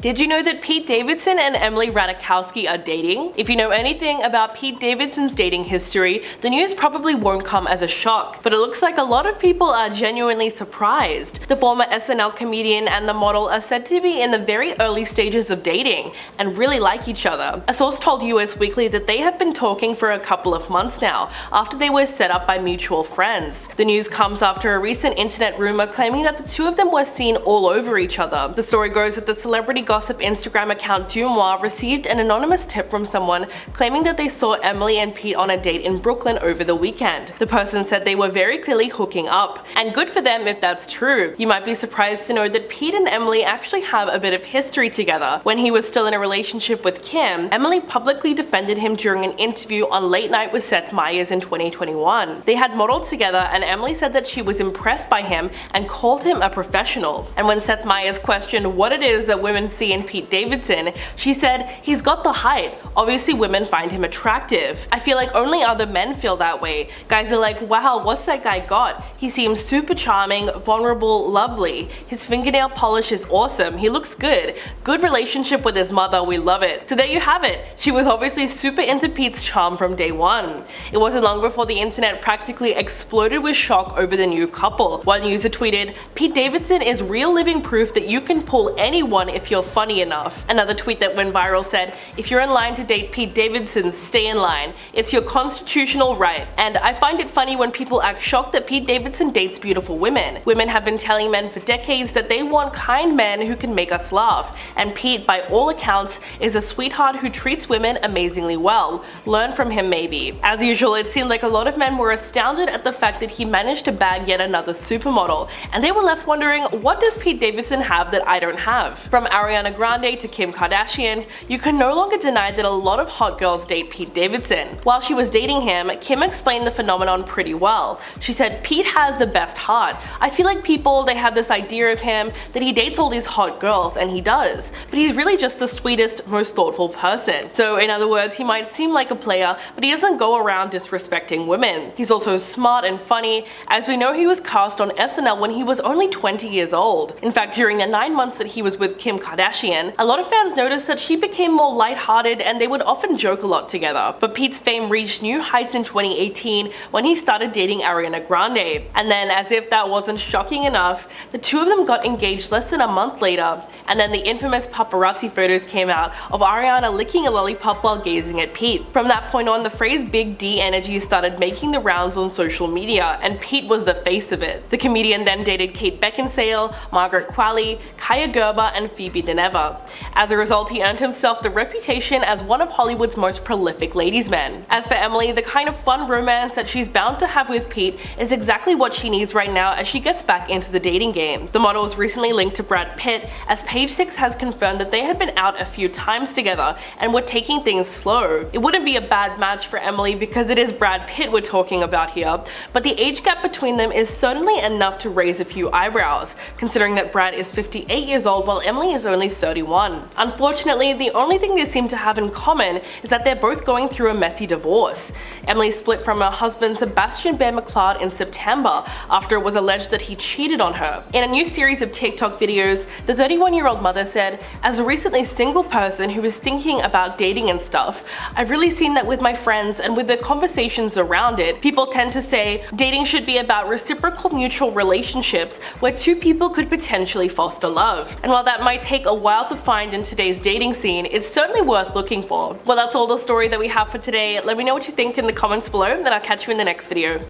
Did you know that Pete Davidson and Emily Ratajkowski are dating? If you know anything about Pete Davidson's dating history, the news probably won't come as a shock, but it looks like a lot of people are genuinely surprised. The former SNL comedian and the model are said to be in the very early stages of dating and really like each other. A source told US Weekly that they have been talking for a couple of months now, after they were set up by mutual friends. The news comes after a recent internet rumor claiming that the two of them were seen all over each other. The story goes that the celebrity gossip Instagram account Dumois received an anonymous tip from someone claiming that they saw Emily and Pete on a date in Brooklyn over the weekend. The person said they were very clearly hooking up, and good for them if that's true. You might be surprised to know that Pete and Emily actually have a bit of history together. When he was still in a relationship with Kim, Emily publicly defended him during an interview on Late Night with Seth Meyers in 2021. They had modeled together, and Emily said that she was impressed by him and called him a professional. And when Seth Meyers questioned what it is that women see in Pete Davidson, she said, "He's got the height. Obviously women find him attractive. I feel like only other men feel that way. Guys are like, wow, what's that guy got? He seems super charming, vulnerable, lovely. His fingernail polish is awesome. He looks good. Good relationship with his mother, we love it." So there you have it. She was obviously super into Pete's charm from day one. It wasn't long before the internet practically exploded with shock over the new couple. One user tweeted, "Pete Davidson is real living proof that you can pull anyone if you're funny enough." Another tweet that went viral said, "If you're in line to date Pete Davidson, stay in line. It's your constitutional right." And I find it funny when people act shocked that Pete Davidson dates beautiful women. Women have been telling men for decades that they want kind men who can make us laugh, and Pete, by all accounts, is a sweetheart who treats women amazingly well. Learn from him maybe. As usual, it seemed like a lot of men were astounded at the fact that he managed to bag yet another supermodel, and they were left wondering, what does Pete Davidson have that I don't have? From Ariana Grande to Kim Kardashian, you can no longer deny that a lot of hot girls date Pete Davidson. While she was dating him, Kim explained the phenomenon pretty well. She said, "Pete has the best heart. I feel like people, they have this idea of him that he dates all these hot girls, and he does, but he's really just the sweetest, most thoughtful person." So in other words, he might seem like a player, but he doesn't go around disrespecting women. He's also smart and funny, as we know he was cast on SNL when he was only 20 years old. In fact, during the 9 months that he was with Kim Kardashian, a lot of fans noticed that she became more lighthearted and they would often joke a lot together. But Pete's fame reached new heights in 2018 when he started dating Ariana Grande. And then, as if that wasn't shocking enough, the two of them got engaged less than a month later, and then the infamous paparazzi photos came out of Ariana licking a lollipop while gazing at Pete. From that point on, the phrase Big D energy started making the rounds on social media, and Pete was the face of it. The comedian then dated Kate Beckinsale, Margaret Qualley, Kaya Gerber, and Phoebe Dynevor. As a result, he earned himself the reputation as one of Hollywood's most prolific ladies' men. As for Emily, the kind of fun romance that she's bound to have with Pete is exactly what she needs right now as she gets back into the dating game. The model was recently linked to Brad Pitt, as Page Six has confirmed that they had been out a few times together and were taking things slow. It wouldn't be a bad match for Emily because it is Brad Pitt we're talking about here, but the age gap between them is certainly enough to raise a few eyebrows, considering that Brad is 58 years old while Emily is only 31. Unfortunately, the only thing they seem to have in common is that they're both going through a messy divorce. Emily split from her husband Sebastian Bear-mcclard in September after it was alleged that he cheated on her. In a new series of TikTok videos, the 31-year-old mother said, "As a recently single person who is thinking about dating and stuff, I've really seen that with my friends and with the conversations around it. People tend to say dating should be about reciprocal mutual relationships where two people could potentially foster love. And while that might take a while to find in today's dating scene, it's certainly worth looking for." Well, that's all the story that we have for today. Let me know what you think in the comments below, and I'll catch you in the next video.